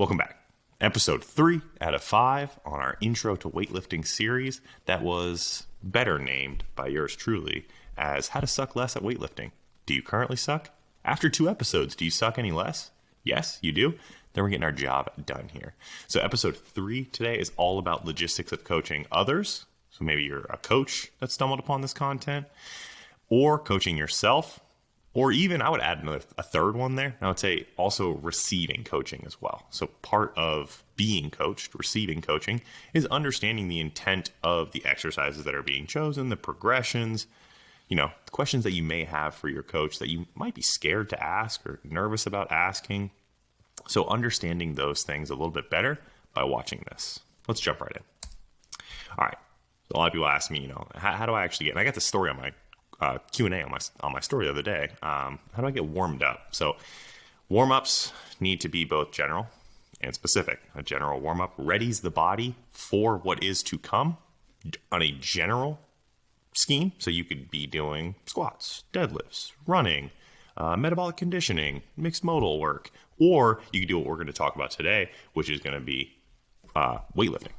Welcome back. Episode 3 out of 5 on our Intro to Weightlifting series that was better named by yours truly as How to Suck Less at Weightlifting. Do you currently suck? After 2 episodes, do you suck any less? Yes, you do? Then we're getting our job done here. So episode 3 today is all about logistics of coaching others. So maybe you're a coach that stumbled upon this content, or coaching yourself, or even I would add a third one there. I would say also receiving coaching as well. So part of being coached, receiving coaching, is understanding the intent of the exercises that are being chosen, the progressions, the questions that you may have for your coach that you might be scared to ask or nervous about asking. So understanding those things a little bit better by watching this. Let's jump right in. All right. So a lot of people ask me, how do I actually get, and I got this story on my Q&A on my story the other day. How do I get warmed up? So warm-ups need to be both general and specific. A general warm-up readies the body for what is to come on a general scheme. So you could be doing squats, deadlifts, running, metabolic conditioning, mixed modal work, or you could do what we're going to talk about today, which is going to be weightlifting.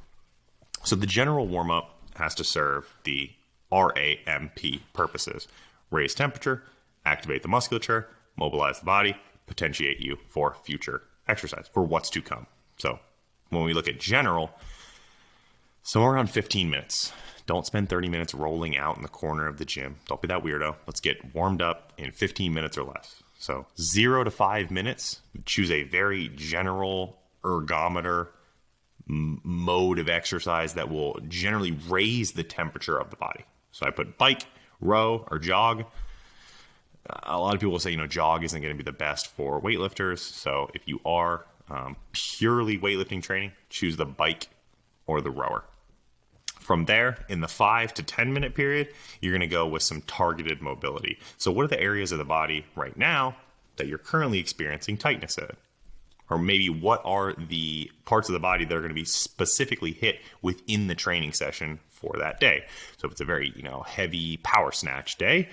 So the general warm-up has to serve the RAMP purposes: raise temperature, activate the musculature, mobilize the body, potentiate you for future exercise, for what's to come. So when we look at general, somewhere around 15 minutes. Don't spend 30 minutes rolling out in the corner of the gym. Don't be that weirdo. Let's get warmed up in 15 minutes or less. So 0 to 5 minutes, choose a very general ergometer mode of exercise that will generally raise the temperature of the body. So I put bike, row, or jog. A lot of people will say, jog isn't going to be the best for weightlifters. So if you are purely weightlifting training, choose the bike or the rower. From there, in the 5 to 10 minute period, you're going to go with some targeted mobility. So what are the areas of the body right now that you're currently experiencing tightness in? Or maybe what are the parts of the body that are going to be specifically hit within the training session for that day? So if it's a very, heavy power snatch day,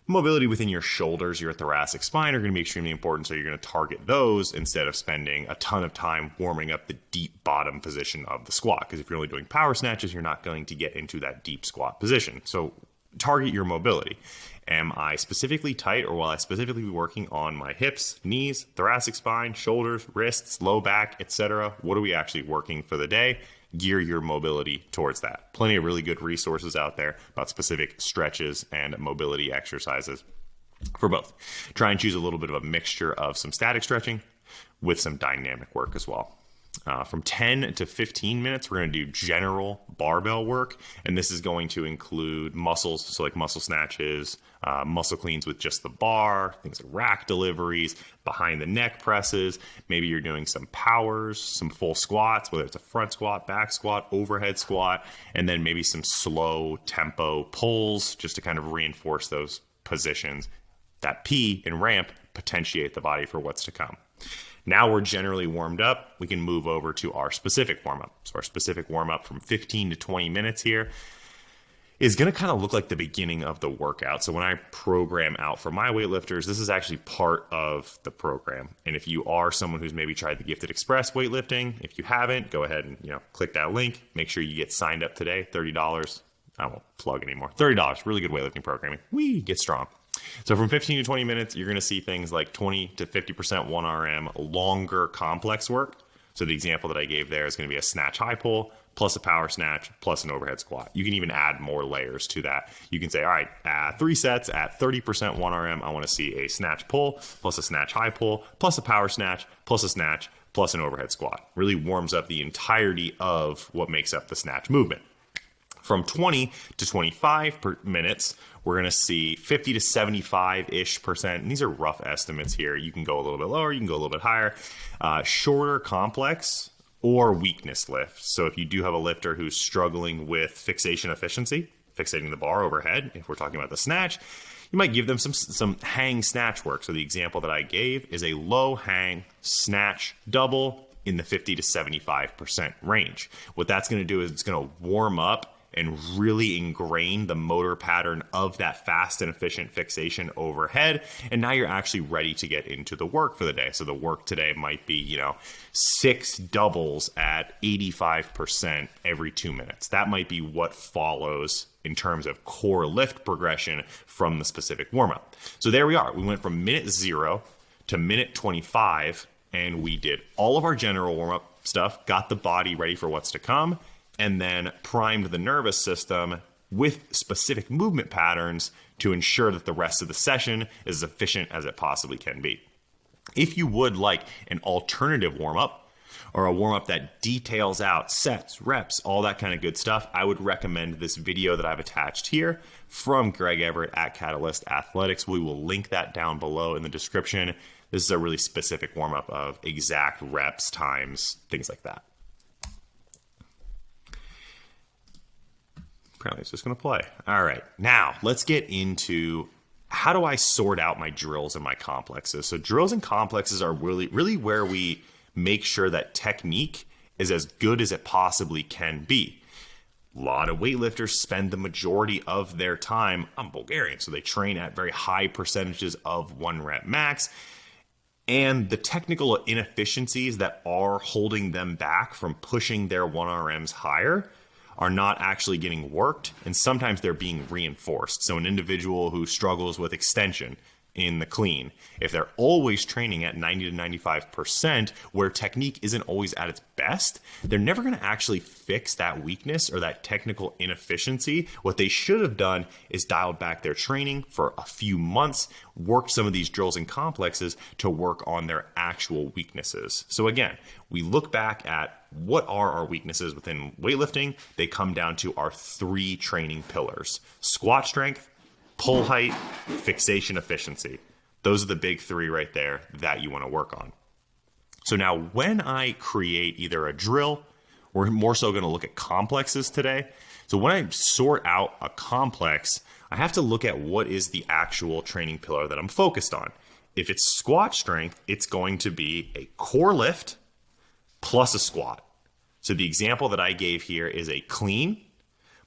mobility within your shoulders, your thoracic spine are going to be extremely important. So you're going to target those instead of spending a ton of time warming up the deep bottom position of the squat. Because if you're only doing power snatches, you're not going to get into that deep squat position. So target your mobility. Am I specifically tight, or will I specifically be working on my hips, knees, thoracic spine, shoulders, wrists, low back, etc.? What are we actually working for the day? Gear your mobility towards that. Plenty of really good resources out there about specific stretches and mobility exercises for both. Try and choose a little bit of a mixture of some static stretching with some dynamic work as well. From 10 to 15 minutes, we're going to do general barbell work, and this is going to include muscles, so like muscle snatches, muscle cleans with just the bar, things like rack deliveries, behind the neck presses. Maybe you're doing some powers, some full squats, whether it's a front squat, back squat, overhead squat, and then maybe some slow tempo pulls just to kind of reinforce those positions. That P in ramp, potentiate the body for what's to come. Now we're generally warmed up, we can move over to our specific warm-up. So our specific warm-up from 15 to 20 minutes here is going to kind of look like the beginning of the workout. So when I program out for my weightlifters, this is actually part of the program. And if you are someone who's maybe tried the Gifted Express weightlifting, if you haven't, go ahead and click that link. Make sure you get signed up today, $30. I won't plug anymore. $30, really good weightlifting programming. Get strong. So from 15 to 20 minutes, you're going to see things like 20 to 50% 1RM, longer complex work. So the example that I gave there is going to be a snatch high pull plus a power snatch plus an overhead squat. You can even add more layers to that. You can say, all right, 3 sets at 30% 1RM, I want to see a snatch pull plus a snatch high pull plus a power snatch plus a snatch plus an overhead squat. Really warms up the entirety of what makes up the snatch movement. From 20 to 25 minutes, we're going to see 50 to 75-ish%. And these are rough estimates here. You can go a little bit lower, you can go a little bit higher. Shorter complex or weakness lifts. So if you do have a lifter who's struggling with fixation efficiency, fixating the bar overhead, if we're talking about the snatch, you might give them some hang snatch work. So the example that I gave is a low hang snatch double in the 50 to 75% range. What that's going to do is it's going to warm up and really ingrain the motor pattern of that fast and efficient fixation overhead. And now you're actually ready to get into the work for the day. So the work today might be, 6 doubles at 85% every 2 minutes. That might be what follows in terms of core lift progression from the specific warm-up. So there we are. We went from minute 0 to minute 25, and we did all of our general warm-up stuff, got the body ready for what's to come, and then primed the nervous system with specific movement patterns to ensure that the rest of the session is as efficient as it possibly can be. If you would like an alternative warm-up, or a warm-up that details out sets, reps, all that kind of good stuff, I would recommend this video that I've attached here from Greg Everett at Catalyst Athletics. We will link that down below in the description. This is a really specific warm-up of exact reps, times, things like that. Apparently it's just going to play. All right, now let's get into how do I sort out my drills and my complexes. So drills and complexes are really where we make sure that technique is as good as it possibly can be. A lot of weightlifters spend the majority of their time, I'm Bulgarian, so they train at very high percentages of 1 rep max. And the technical inefficiencies that are holding them back from pushing their 1RMs higher are not actually getting worked, and sometimes they're being reinforced. So an individual who struggles with extension in the clean, if they're always training at 90 to 95% where technique isn't always at its best, they're never going to actually fix that weakness or that technical inefficiency. What they should have done is dialed back their training for a few months, worked some of these drills and complexes to work on their actual weaknesses. So again, we look back at what are our weaknesses within weightlifting. They come down to our 3 training pillars: squat strength, pull height, fixation efficiency. Those are the big 3 right there that you want to work on. So now when I create either a drill, we're more so going to look at complexes today. So when I sort out a complex, I have to look at what is the actual training pillar that I'm focused on. If it's squat strength, it's going to be a core lift plus a squat. So the example that I gave here is a clean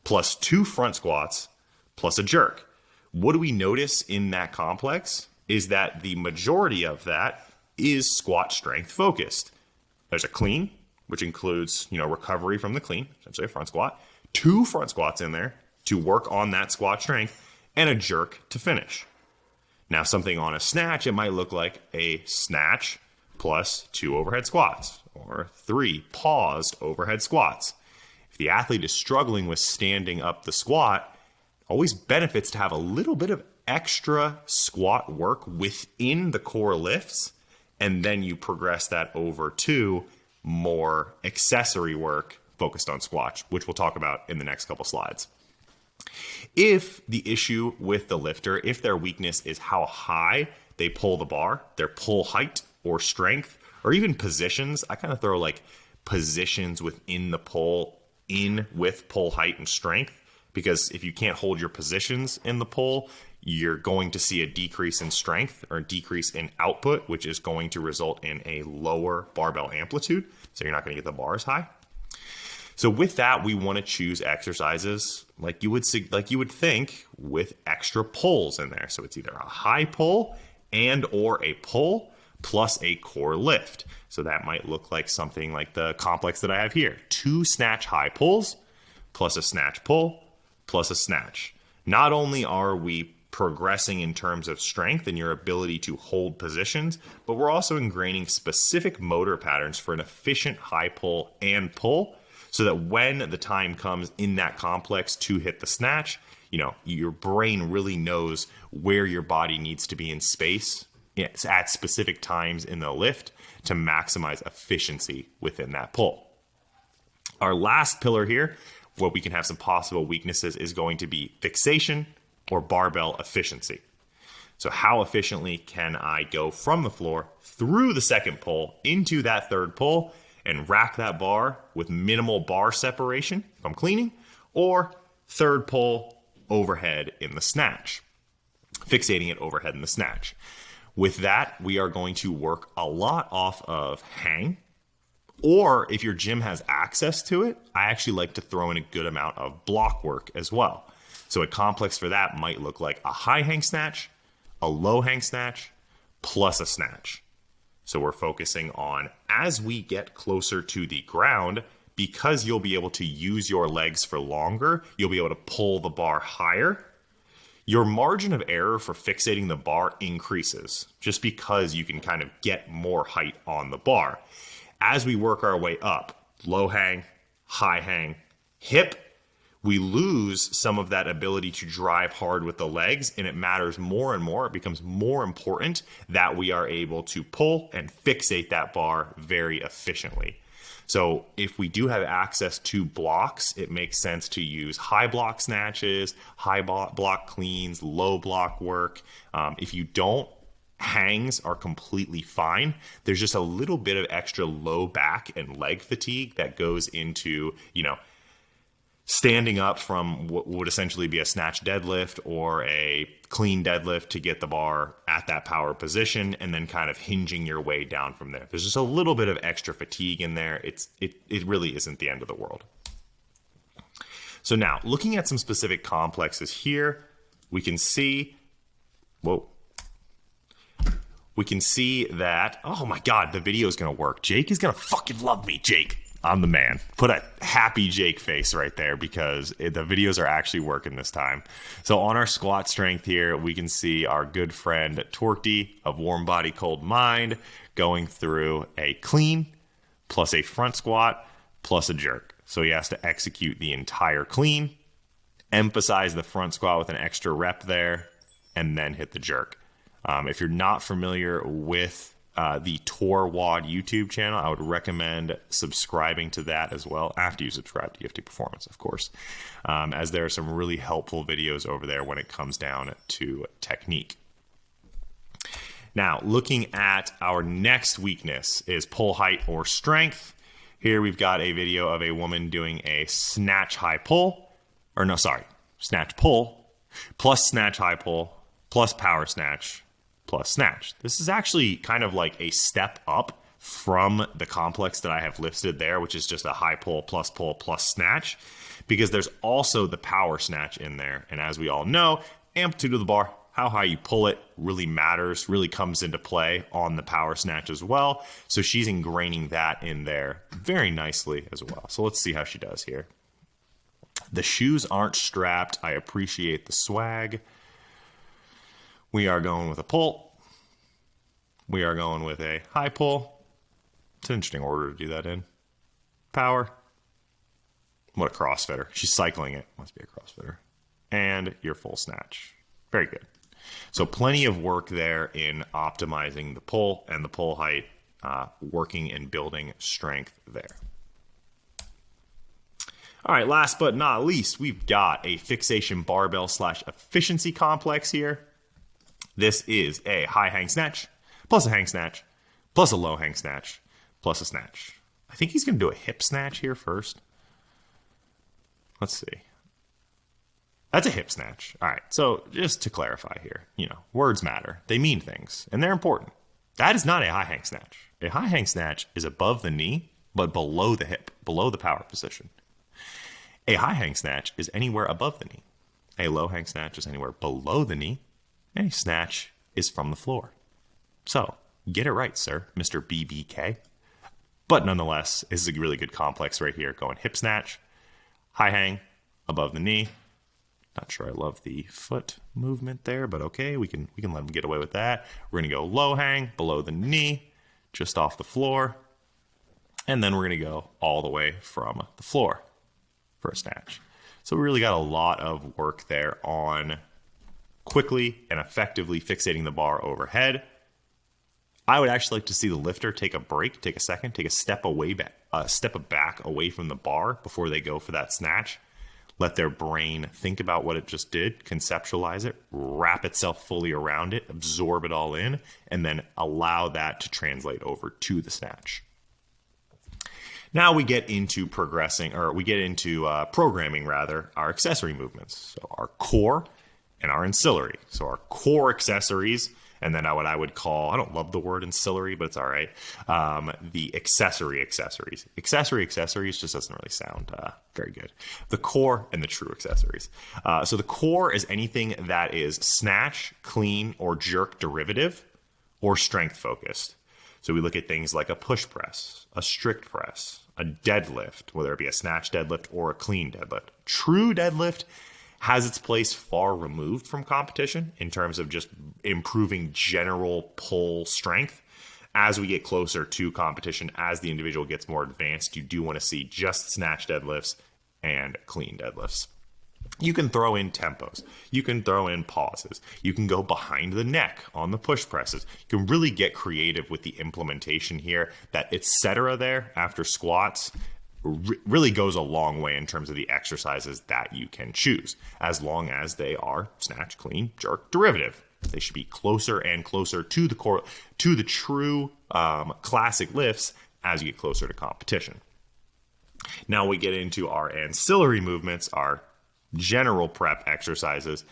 plus 2 front squats plus a jerk. What do we notice in that complex is that the majority of that is squat strength focused. There's a clean, which includes, recovery from the clean, essentially a front squat, 2 front squats in there to work on that squat strength, and a jerk to finish. Now, something on a snatch, it might look like a snatch plus 2 overhead squats or 3 paused overhead squats. If the athlete is struggling with standing up the squat, always benefits to have a little bit of extra squat work within the core lifts, and then you progress that over to more accessory work focused on squats, which we'll talk about in the next couple slides. If the issue with the lifter, if their weakness is how high they pull the bar, their pull height or strength, or even positions, I kind of throw like positions within the pull in with pull height and strength. Because if you can't hold your positions in the pull, you're going to see a decrease in strength or a decrease in output, which is going to result in a lower barbell amplitude. So you're not going to get the bars high. So with that, we want to choose exercises like you would think with extra pulls in there. So it's either a high pull and or a pull plus a core lift. So that might look like something like the complex that I have here: 2 snatch high pulls plus a snatch pull plus a snatch. Not only are we progressing in terms of strength and your ability to hold positions, but we're also ingraining specific motor patterns for an efficient high pull and pull, so that when the time comes in that complex to hit the snatch, your brain really knows where your body needs to be in space at specific times in the lift to maximize efficiency within that pull. Our last pillar here, where we can have some possible weaknesses, is going to be fixation or barbell efficiency. So how efficiently can I go from the floor through the second pull into that third pull and rack that bar with minimal bar separation if I'm cleaning, or third pull overhead in the snatch, fixating it overhead in the snatch. With that, we are going to work a lot off of hang Or if your gym has access to it, I actually like to throw in a good amount of block work as well. So a complex for that might look like a high hang snatch, a low hang snatch, plus a snatch. So we're focusing on, as we get closer to the ground, because you'll be able to use your legs for longer, you'll be able to pull the bar higher. Your margin of error for fixating the bar increases just because you can kind of get more height on the bar. As we work our way up, low hang, high hang, hip, we lose some of that ability to drive hard with the legs, and it matters more and more. It becomes more important that we are able to pull and fixate that bar very efficiently. So if we do have access to blocks, it makes sense to use high block snatches, high block cleans, low block work. If you don't, hangs are completely fine. There's just a little bit of extra low back and leg fatigue that goes into, standing up from what would essentially be a snatch deadlift or a clean deadlift to get the bar at that power position, and then kind of hinging your way down from there. There's just a little bit of extra fatigue in there. It really isn't the end of the world. So now, looking at some specific complexes here, we can see that, oh my God, the video is going to work. Jake is going to fucking love me, Jake. I'm the man. Put a happy Jake face right there because the videos are actually working this time. So on our squat strength here, we can see our good friend Torty of Warm Body Cold Mind going through a clean plus a front squat plus a jerk. So he has to execute the entire clean, emphasize the front squat with an extra rep there, and then hit the jerk. If you're not familiar with the Tor Wad YouTube channel, I would recommend subscribing to that as well after you subscribe to EFT Performance, of course, as there are some really helpful videos over there when it comes down to technique. Now, looking at our next weakness is pull height or strength. Here we've got a video of a woman doing a snatch high pull, snatch pull, plus snatch high pull, plus power snatch, plus snatch. This is actually kind of like a step up from the complex that I have listed there, which is just a high pull plus snatch, because there's also the power snatch in there. And as we all know, amplitude of the bar, how high you pull it really matters, really comes into play on the power snatch as well. So she's ingraining that in there very nicely as well. So let's see how she does here. The shoes aren't strapped. I appreciate the swag. We are going with a pull. We are going with a high pull. It's an interesting order to do that in. Power. What a CrossFitter. She's cycling it. Must be a CrossFitter. And your full snatch. Very good. So plenty of work there in optimizing the pull and the pull height, working and building strength there. All right, last but not least, we've got a fixation barbell / efficiency complex here. This is a high hang snatch, plus a hang snatch, plus a low hang snatch, plus a snatch. I think he's going to do a hip snatch here first. Let's see. That's a hip snatch. All right, so just to clarify here, words matter. They mean things, and they're important. That is not a high hang snatch. A high hang snatch is above the knee, but below the hip, below the power position. A high hang snatch is anywhere above the knee. A low hang snatch is anywhere below the knee. And a snatch is from the floor. So, get it right, sir, Mr. BBK. But nonetheless, this is a really good complex right here. Going hip snatch, high hang, above the knee. Not sure I love the foot movement there, but okay, we can let him get away with that. We're going to go low hang, below the knee, just off the floor. And then we're going to go all the way from the floor for a snatch. So we really got a lot of work there on quickly and effectively fixating the bar overhead. I would actually like to see the lifter take a break, take a second, take a step back away from the bar before they go for that snatch. Let their brain think about what it just did, conceptualize it, wrap itself fully around it, absorb it all in, and then allow that to translate over to the snatch. Now we get into programming our accessory movements. So our core and our ancillary. So our core accessories, and then what I would call, I don't love the word ancillary, but it's all right, the accessories. Accessories just doesn't really sound very good. The core and the true accessories. So the core is anything that is snatch, clean, or jerk derivative, or strength focused. So we look at things like a push press, a strict press, a deadlift, whether it be a snatch deadlift or a clean deadlift. True deadlift has its place far removed from competition in terms of just improving general pull strength. As we get closer to competition, as the individual gets more advanced, you do want to see just snatch deadlifts and clean deadlifts. You can throw in tempos. You can throw in pauses. You can go behind the neck on the push presses. You can really get creative with the implementation here. That et cetera there after squats really goes a long way in terms of the exercises that you can choose, as long as they are snatch, clean, jerk, derivative. They should be closer and closer to the core, to the true classic lifts as you get closer to competition. Now we get into our ancillary movements, our general prep exercises.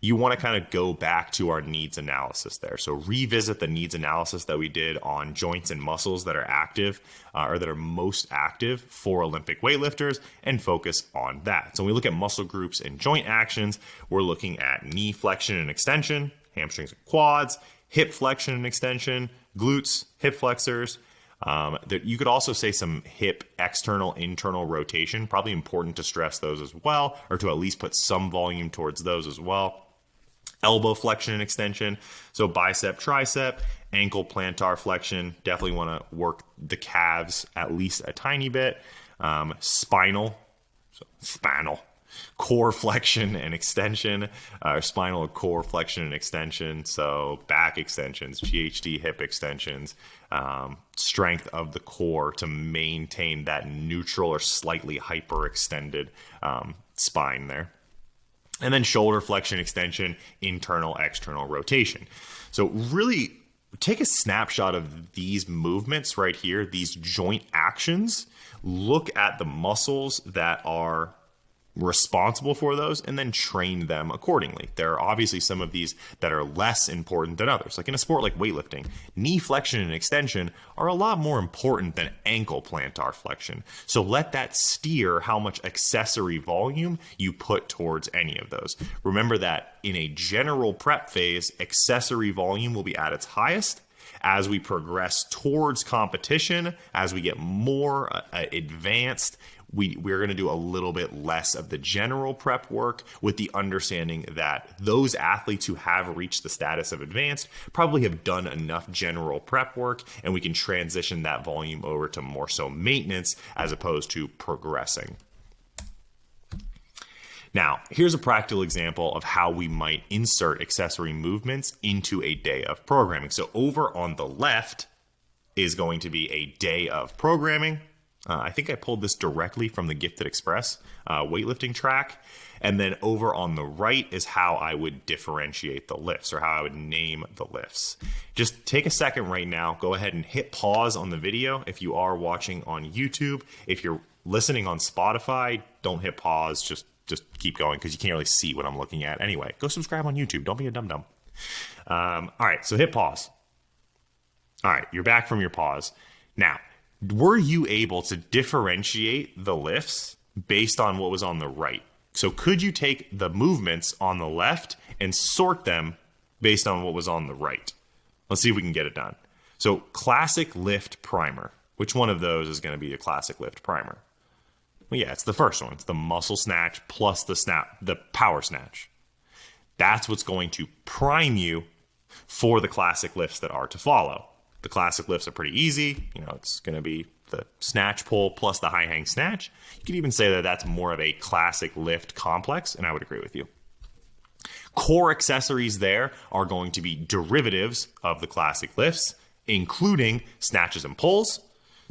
You want to kind of go back to our needs analysis there. So revisit the needs analysis that we did on joints and muscles that are active or that are most active for Olympic weightlifters and focus on that. So when we look at muscle groups and joint actions, we're looking at knee flexion and extension, hamstrings and quads, hip flexion and extension, glutes, hip flexors. You could also say some hip external, internal rotation, probably important to stress those as well, or to at least put some volume towards those as well. Elbow flexion and extension, so bicep, tricep, ankle plantar flexion, definitely want to work the calves at least a tiny bit. Spinal, core flexion and extension, spinal core flexion and extension, so back extensions, GHD hip extensions, strength of the core to maintain that neutral or slightly hyperextended spine there. And then shoulder flexion extension, internal, external rotation. So really take a snapshot of these movements right here, these joint actions, look at the muscles that are responsible for those, and then train them accordingly. There are obviously some of these that are less important than others. Like in a sport like weightlifting, knee flexion and extension are a lot more important than ankle plantar flexion. So let that steer how much accessory volume you put towards any of those. Remember that in a general prep phase, accessory volume will be at its highest. As we progress towards competition, as we get more advanced, we're going to do a little bit less of the general prep work, with the understanding that those athletes who have reached the status of advanced probably have done enough general prep work, and we can transition that volume over to more so maintenance as opposed to progressing. Now, here's a practical example of how we might insert accessory movements into a day of programming. So over on the left is going to be a day of programming. I think I pulled this directly from the Gifted Express weightlifting track. And then over on the right is how I would differentiate the lifts, or how I would name the lifts. Just take a second right now. Go ahead and hit pause on the video if you are watching on YouTube. If you're listening on Spotify, don't hit pause. Just keep going, because you can't really see what I'm looking at anyway. Go subscribe on YouTube. Don't be a dum-dum. All right, so hit pause. All right, you're back from your pause. Now, were you able to differentiate the lifts based on what was on the right? So could you take the movements on the left and sort them based on what was on the right? Let's see if we can get it done. So classic lift primer. Which one of those is going to be a classic lift primer? Well, yeah, it's the first one. It's the muscle snatch plus the power snatch. That's what's going to prime you for the classic lifts that are to follow. The classic lifts are pretty easy. It's going to be the snatch pull plus the high hang snatch. You could even say that that's more of a classic lift complex, and I would agree with you. Core accessories there are going to be derivatives of the classic lifts, including snatches and pulls.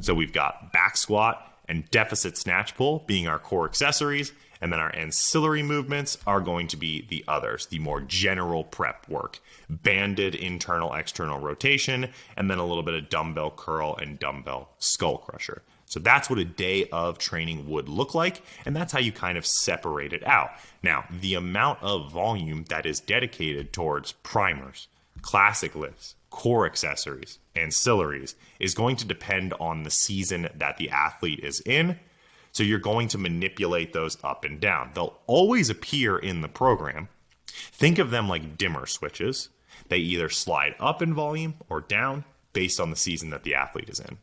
So we've got back squat and deficit snatch pull being our core accessories. And then our ancillary movements are going to be the others, the more general prep work. Banded internal, external rotation, and then a little bit of dumbbell curl and dumbbell skull crusher. So that's what a day of training would look like, and that's how you kind of separate it out. Now, the amount of volume that is dedicated towards primers, classic lifts, core accessories, ancillaries is going to depend on the season that the athlete is in. So you're going to manipulate those up and down. They'll always appear in the program. Think of them like dimmer switches. They either slide up in volume or down based on the season that the athlete is in.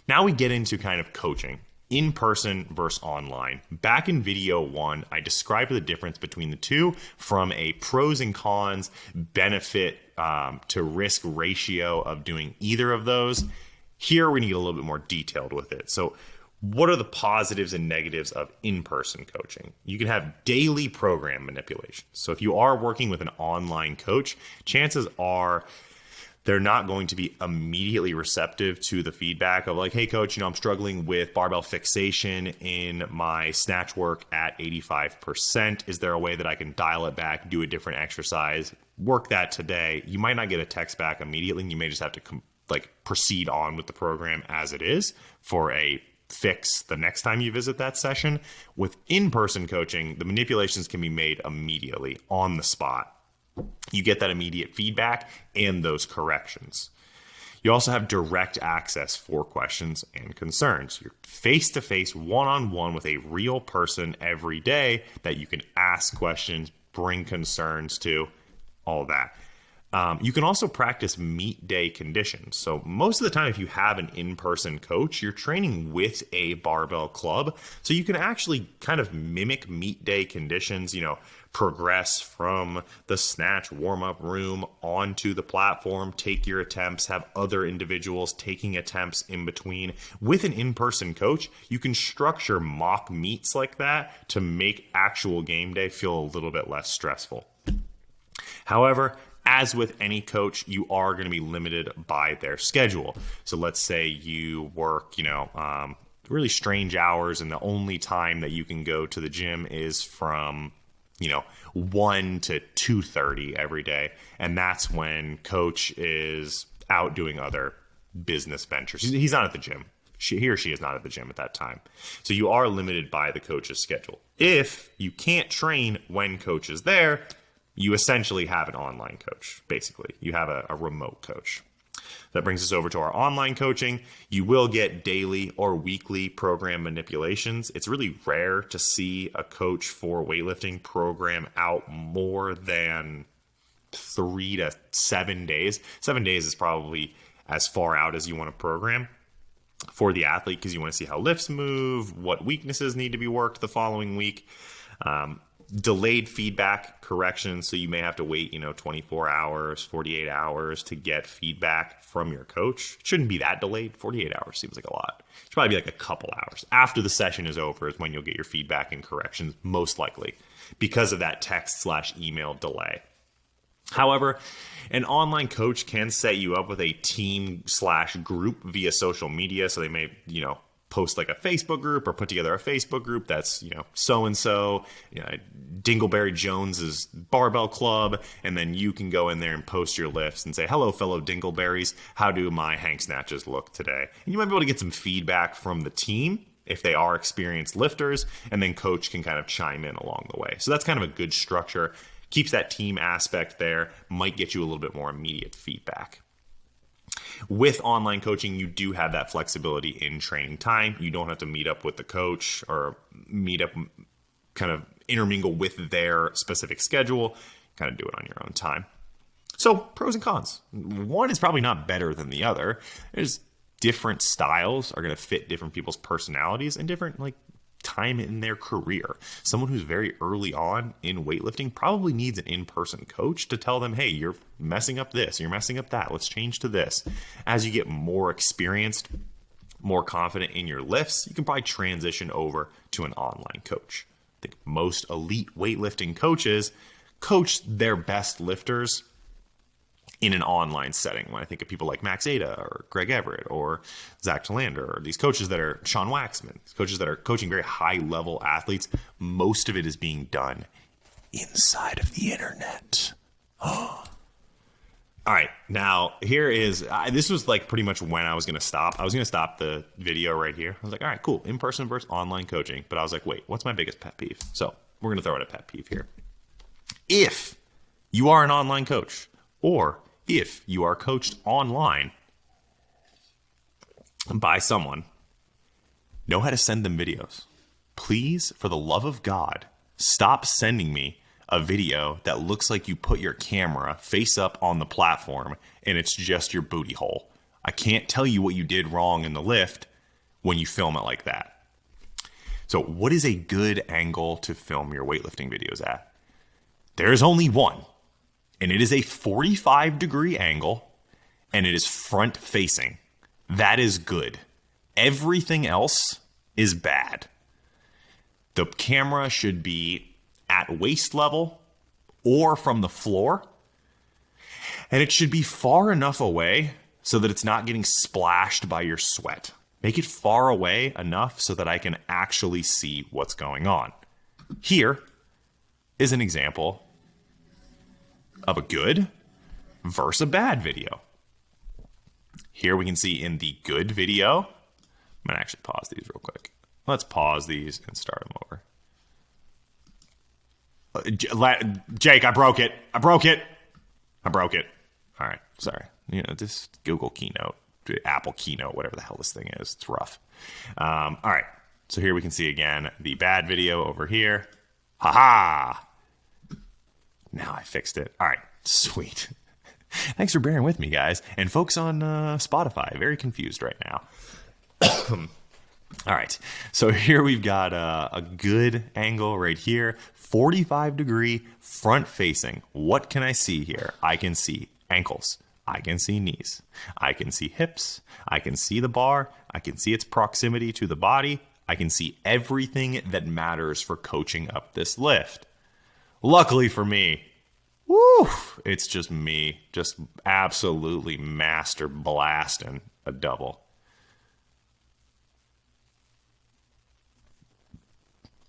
Now we get into kind of coaching, in person versus online. Back in video 1, I described the difference between the two from a pros and cons, benefit to risk ratio of doing either of those. Here we're going to get a little bit more detailed with it. So what are the positives and negatives of in-person coaching? You can have daily program manipulation. So if you are working with an online coach, chances are they're not going to be immediately receptive to the feedback of like, hey coach, I'm struggling with barbell fixation in my snatch work at 85%. Is there a way that I can dial it back, do a different exercise, work that today? You might not get a text back immediately. You may just have to proceed on with the program as it is for a fix the next time you visit that session. With in-person coaching, the manipulations can be made immediately on the spot. You get that immediate feedback and those corrections. You also have direct access for questions and concerns. You're face-to-face, one-on-one with a real person every day that you can ask questions, bring concerns to, all that. You can also practice meet day conditions. So most of the time, if you have an in-person coach, you're training with a barbell club. So you can actually kind of mimic meet day conditions, progress from the snatch warm-up room onto the platform, take your attempts, have other individuals taking attempts in between. With an in-person coach, you can structure mock meets like that to make actual game day feel a little bit less stressful. However, as with any coach, you are going to be limited by their schedule. So let's say you work, really strange hours, and the only time that you can go to the gym is from 1 to 2:30 every day. And that's when coach is out doing other business ventures. He's not at the gym. He or she is not at the gym at that time. So you are limited by the coach's schedule. If you can't train when coach is there, you essentially have an online coach. Basically, you have a remote coach. That brings us over to our online coaching. You will get daily or weekly program manipulations. It's really rare to see a coach for weightlifting program out more than 3 to 7 days. 7 days is probably as far out as you want to program for the athlete because you want to see how lifts move, what weaknesses need to be worked the following week. Delayed feedback corrections, so you may have to wait 24 hours, 48 hours to get feedback from your coach. It shouldn't be that delayed. 48 hours seems like a lot. It should probably be like a couple hours after the session is over is when you'll get your feedback and corrections, most likely because of that text/email delay. However, an online coach can set you up with a team/group via social media, so they may post like a Facebook group or put together a Facebook group that's, so-and-so, Dingleberry Jones's barbell club. And then you can go in there and post your lifts and say, hello, fellow Dingleberries. How do my hang snatches look today? And you might be able to get some feedback from the team if they are experienced lifters, and then coach can kind of chime in along the way. So that's kind of a good structure. Keeps that team aspect there, might get you a little bit more immediate feedback. With online coaching, you do have that flexibility in training time. You don't have to meet up with the coach or meet up, kind of intermingle with their specific schedule. Kind of do it on your own time. So pros and cons. One is probably not better than the other. There's different styles are going to fit different people's personalities and different time in their career. Someone who's very early on in weightlifting probably needs an in-person coach to tell them, hey, you're messing up this, you're messing up that, let's change to this. As you get more experienced, more confident in your lifts, you can probably transition over to an online coach. I think most elite weightlifting coaches coach their best lifters in an online setting. When I think of people like Max Ada or Greg Everett or Zach Talander, or these coaches that are Sean Waxman, coaches that are coaching very high level athletes, most of it is being done inside of the internet. All right. Now here is, this was pretty much when I was going to stop. I was going to stop the video right here. I was like, all right, cool. In-person versus online coaching. But I was like, wait, what's my biggest pet peeve? So we're going to throw in a pet peeve here. If you are an online coach, or if you are coached online by someone, know how to send them videos. Please, for the love of God, stop sending me a video that looks like you put your camera face up on the platform and it's just your booty hole. I can't tell you what you did wrong in the lift when you film it like that. So what is a good angle to film your weightlifting videos at? There's only one, and it is a 45-degree angle, and it is front facing. That is good. Everything else is bad. The camera should be at waist level or from the floor, and it should be far enough away so that it's not getting splashed by your sweat. Make it far away enough so that I can actually see what's going on. Here is an example of a good versus a bad video. Here we can see in the good video, I'm going to actually pause these real quick. Let's pause these and start them over. Jake, I broke it. All right, sorry. This Google Keynote, Apple Keynote, whatever the hell this thing is. It's rough. All right, so here we can see again the bad video over here. Ha-ha! Now I fixed it. All right, sweet. Thanks for bearing with me, guys. And folks on Spotify, very confused right now. All right, so here we've got a good angle right here, 45-degree front facing. What can I see here? I can see ankles. I can see knees. I can see hips. I can see the bar. I can see its proximity to the body. I can see everything that matters for coaching up this lift. Luckily for me, it's just me, just absolutely master blasting a double.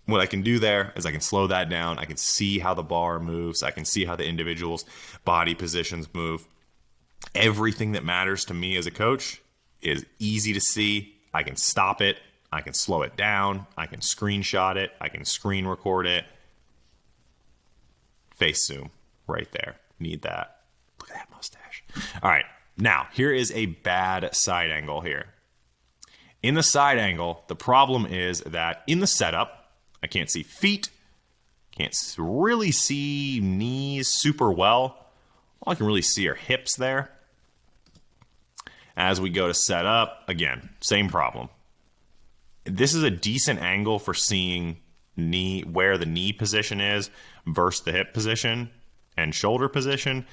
What I can do there is I can slow that down. I can see how the bar moves. I can see how the individual's body positions move. Everything that matters to me as a coach is easy to see. I can stop it. I can slow it down. I can screenshot it. I can screen record it. Face zoom right there. Need that. Look at that mustache. All right. Now, here is a bad side angle here. In the side angle, the problem is that in the setup, I can't see feet. Can't really see knees super well. All I can really see are hips there. As we go to set up, again, same problem. This is a decent angle for seeing where the knee position is versus the hip position and shoulder position.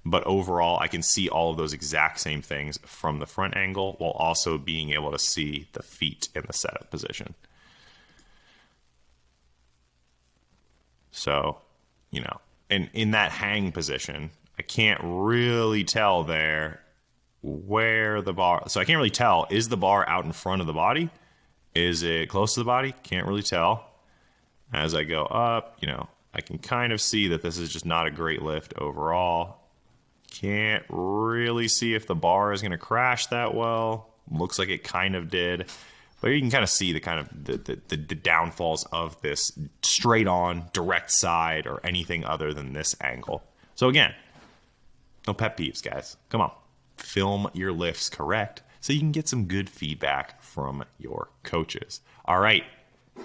But overall, I can see all of those exact same things from the front angle while also being able to see the feet in the setup position. So, and in that hang position, I can't really tell there where the bar, so I can't really tell, is the bar out in front of the body? Is it close to the body? Can't really tell. As I go up, I can kind of see that this is just not a great lift overall. Can't really see if the bar is going to crash that well. Looks like it kind of did. But you can kind of see the downfalls of this straight on, direct side, or anything other than this angle. So again, no pet peeves, guys. Come on. Film your lifts correct so you can get some good feedback from your coaches. All right,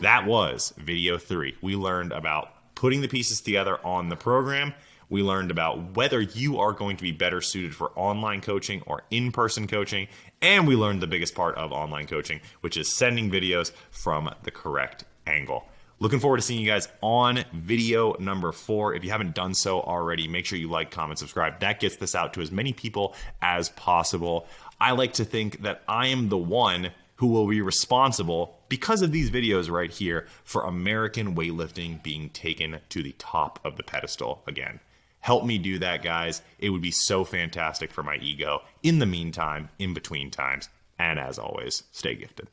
that was video 3. We learned about putting the pieces together on the program. We learned about whether you are going to be better suited for online coaching or in-person coaching. And we learned the biggest part of online coaching, which is sending videos from the correct angle. Looking forward to seeing you guys on video number 4. If you haven't done so already, make sure you like, comment, subscribe. That gets this out to as many people as possible. I like to think that I am the one who will be responsible, because of these videos right here, for American weightlifting being taken to the top of the pedestal again. Help me do that, guys. It would be so fantastic for my ego. In the meantime, in between times, and as always, stay gifted.